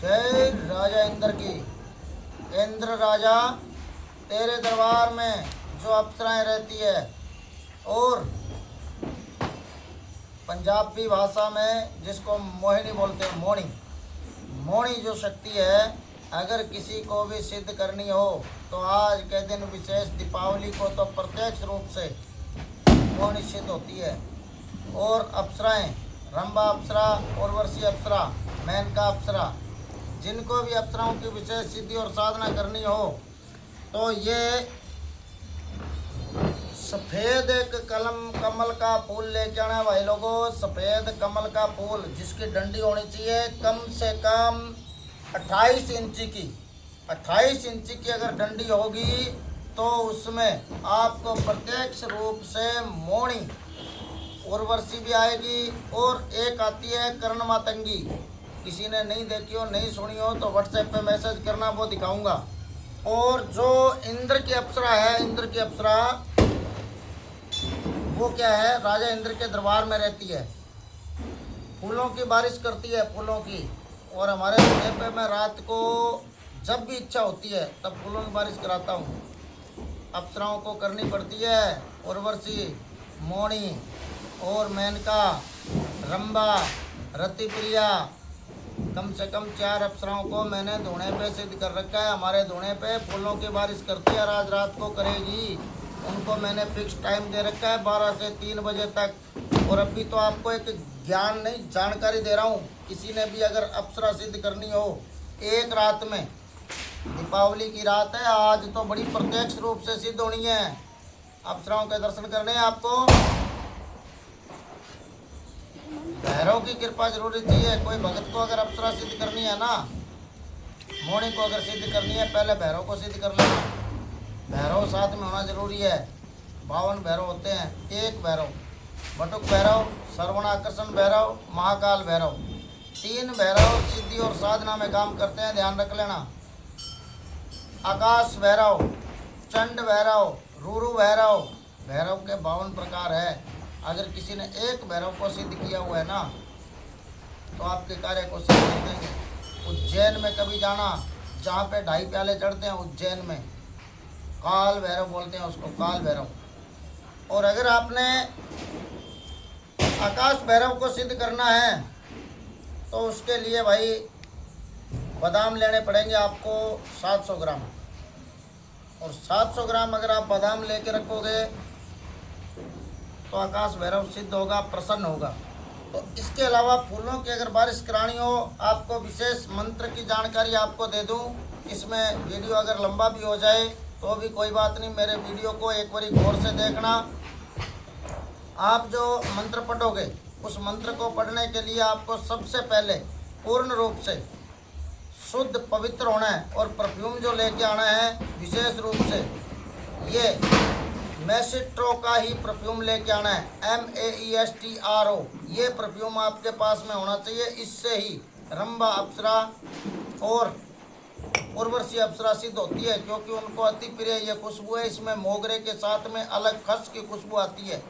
जय राजा इंद्र की। इंद्र राजा, तेरे दरबार में जो अप्सराएं रहती है और पंजाबी भाषा में जिसको मोहिनी बोलते हैं, मोहिनी जो शक्ति है, अगर किसी को भी सिद्ध करनी हो तो आज के दिन विशेष दीपावली को तो प्रत्यक्ष रूप से मोहिनी सिद्ध होती है। और अप्सराएं, रंभा अप्सरा, उर्वशी अप्सरा, मेनका अप्सरा, जिनको भी अप्सराओं की विशेष सिद्धि और साधना करनी हो तो ये सफ़ेद एक कमल का फूल लेके आना है भाई लोगों। सफ़ेद कमल का फूल जिसकी डंडी होनी चाहिए कम से कम 28 इंची की। 28 इंची की अगर डंडी होगी तो उसमें आपको प्रत्यक्ष रूप से मोहिनी उर्वशी भी आएगी। और एक आती है कर्ण मातंगी, किसी ने नहीं देखी हो, नहीं सुनी हो तो व्हाट्सएप पे मैसेज करना, वो दिखाऊंगा। और जो इंद्र की अप्सरा है, इंद्र की अप्सरा वो क्या है, राजा इंद्र के दरबार में रहती है, फूलों की बारिश करती है, फूलों की। और हमारे घर पे मैं रात को जब भी इच्छा होती है तब फूलों की बारिश कराता हूँ। अप्सराओं को करनी पड़ती है उर्वशी, मोहिनी और मेनका, रंभा, रतिप्रिया, कम से कम 4 अप्सराओं को मैंने धुने पे सिद्ध कर रखा है। हमारे धुने पे फूलों की बारिश करती है, आज रात को करेगी। उनको मैंने फिक्स टाइम दे रखा है 12 से 3 बजे तक। और अभी तो आपको एक ज्ञान नहीं, जानकारी दे रहा हूँ। किसी ने भी अगर अप्सरा सिद्ध करनी हो एक रात में, दीपावली की रात है आज, तो बड़ी प्रत्यक्ष रूप से सिद्ध होनी है। अप्सराओं के दर्शन करने हैं आपको, भैरव की कृपा जरूरी चाहिए। कोई भगत को अगर अप्सरा सिद्ध करनी है ना, मोहिनी को अगर सिद्ध करनी है, पहले भैरव को सिद्ध कर लेना। भैरव साथ में होना जरूरी है। 52 भैरव होते हैं। एक भैरव बटुक भैरव, सर्वणाकर्षण भैरव, महाकाल भैरव, 3 भैरव सिद्धि और साधना में काम करते हैं, ध्यान रख लेना। आकाश भैरव, चंड भैरव, रूरू भैरव, भैरव के 52 प्रकार है। अगर किसी ने एक भैरव को सिद्ध किया हुआ है ना तो आपके कार्य को सिद्ध कर देंगे। उज्जैन में कभी जाना, जहाँ पे 2.5 प्याले चढ़ते हैं उज्जैन में, काल भैरव बोलते हैं उसको, काल भैरव। और अगर आपने आकाश भैरव को सिद्ध करना है तो उसके लिए भाई बादाम लेने पड़ेंगे आपको 700 ग्राम। और 700 ग्राम अगर आप बादाम लेके रखोगे तो आकाश भैरव सिद्ध होगा, प्रसन्न होगा। तो इसके अलावा फूलों की अगर बारिश करानी हो, आपको विशेष मंत्र की जानकारी आपको दे दूं। इसमें वीडियो अगर लंबा भी हो जाए तो भी कोई बात नहीं, मेरे वीडियो को एक बारी गौर से देखना। आप जो मंत्र पढ़ोगे उस मंत्र को पढ़ने के लिए आपको सबसे पहले पूर्ण रूप से शुद्ध पवित्र होना है। और परफ्यूम जो लेके आना है विशेष रूप से ये मैसिट्रो का ही परफ्यूम लेके आना है, MESTRO। ये परफ्यूम आपके पास में होना चाहिए। इससे ही रंभा अप्सरा और उर्वशी अप्सरा सिद्ध होती है, क्योंकि उनको अति प्रिय ये खुशबू है। इसमें मोगरे के साथ में अलग खस की खुशबू आती है,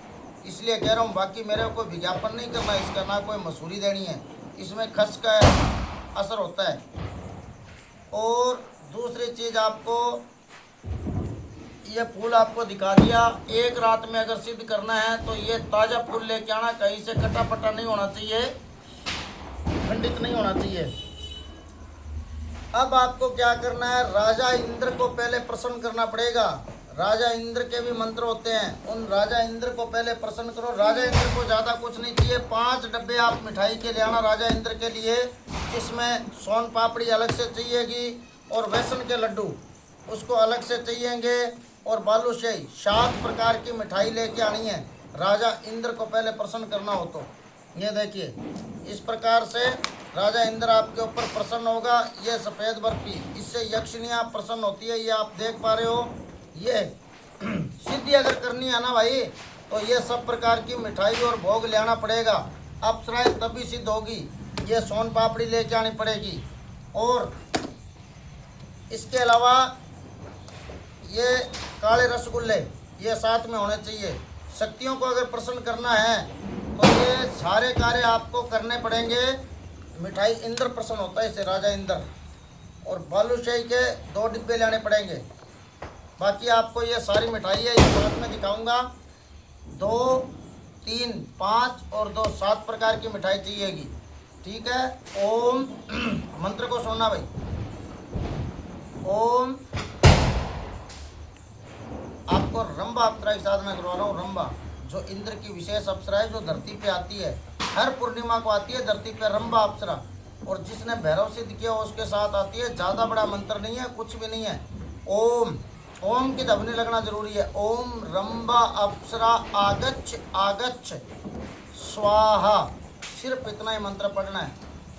इसलिए कह रहा हूँ। बाकी मेरे को विज्ञापन नहीं करना इसका, ना कोई मसूरी देनी है, इसमें खस का असर होता है। और दूसरी चीज़, आपको ये फूल आपको दिखा दिया। एक रात में अगर सिद्ध करना है तो ये ताज़ा फूल लेके आना, कहीं से कटा पटा नहीं होना चाहिए, खंडित नहीं होना चाहिए। अब आपको क्या करना है, राजा इंद्र को पहले प्रसन्न करना पड़ेगा। राजा इंद्र के भी मंत्र होते हैं, उन राजा इंद्र को पहले प्रसन्न करो। राजा इंद्र को ज़्यादा कुछ नहीं चाहिए, 5 डब्बे आप मिठाई के ले आना राजा इंद्र के लिए, जिसमें सोन पापड़ी अलग से चाहिएगी और बेसन के लड्डू उसको अलग से चाहिएंगे, और बालूशाही 7 प्रकार की मिठाई लेके आनी है। राजा इंद्र को पहले प्रसन्न करना हो तो ये देखिए, इस प्रकार से राजा इंद्र आपके ऊपर प्रसन्न होगा। ये सफ़ेद बर्फी, इससे यक्षिणियाँ प्रसन्न होती है, ये आप देख पा रहे हो। ये सिद्धि अगर करनी है ना भाई, तो ये सब प्रकार की मिठाई और भोग ले आना पड़ेगा। अप्सराएं तभी सिद्ध होगी। ये सोन पापड़ी लेके आनी पड़ेगी। और इसके अलावा ये काले रसगुल्ले ये साथ में होने चाहिए। शक्तियों को अगर प्रसन्न करना है तो ये सारे कार्य आपको करने पड़ेंगे मिठाई इंद्र प्रसन्न होता है, इसे राजा इंद्र। और बालूशाही के 2 डिब्बे लेने पड़ेंगे। बाकी आपको ये सारी मिठाई है, ये बाद में दिखाऊंगा। 2, 3, 5 और 2 7 प्रकार की मिठाई चाहिएगी, ठीक है। ओम मंत्र को सुनना भाई। ओम, आपको रंभा अप्सरा के साथ मैं करवा रहा हूँ। रंभा जो इंद्र की विशेष अप्सरा है, जो धरती पे आती है, हर पूर्णिमा को आती है धरती पे रंभा अप्सरा। और जिसने भैरव सिद्ध किया उसके साथ आती है। ज़्यादा बड़ा मंत्र नहीं है, कुछ भी नहीं है। ओम, ओम की ध्वनि लगना जरूरी है। ओम रंभा अप्सरा आगच्छ आगच्छ स्वाहा, सिर्फ इतना ही मंत्र पढ़ना है।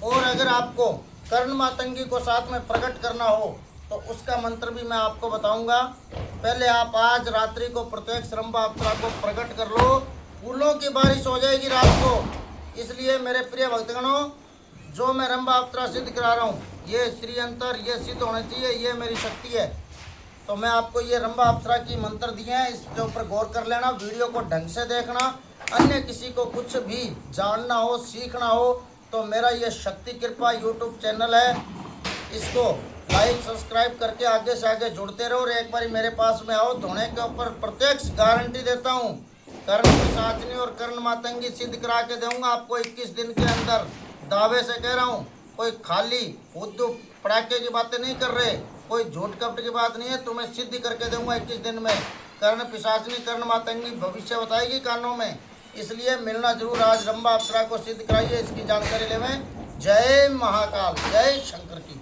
और अगर आपको कर्ण मातंगी को साथ में प्रकट करना हो तो उसका मंत्र भी मैं आपको बताऊंगा। पहले आप आज रात्रि को प्रत्यक्ष रंभा अप्सरा को प्रकट कर लो, फूलों की बारिश हो जाएगी रात को। इसलिए मेरे प्रिय भक्तगणों, जो मैं रंभा अप्सरा सिद्ध करा रहा हूँ, ये श्री अंतर, ये सिद्ध होना चाहिए, ये मेरी शक्ति है। तो मैं आपको ये रंभा अप्सरा की मंत्र दिए हैं, इसके ऊपर गौर कर लेना, वीडियो को ढंग से देखना। अन्य किसी को कुछ भी जानना हो, सीखना हो, तो मेरा ये शक्ति कृपा यूट्यूब चैनल है, इसको लाइक सब्सक्राइब करके आगे से आगे जुड़ते रहो। और एक बार मेरे पास में आओ, धोने के ऊपर प्रत्यक्ष गारंटी देता हूँ। कर्ण पिशाचनी और कर्ण मातंगी सिद्ध करा के दूंगा आपको 21 दिन के अंदर, दावे से कह रहा हूँ। कोई खाली उद्योग पड़ाके की बातें नहीं कर रहे, कोई झूठ कपट की बात नहीं है, तुम्हें सिद्ध करके दूंगा 21 दिन में। कर्ण पिशाचनी कर्ण मातंगी भविष्य बताएगी कानों में, इसलिए मिलना जरूर। आज रंभा अप्सरा को सिद्ध कराइए, इसकी जानकारी लेवें। जय महाकाल, जय शंकर की।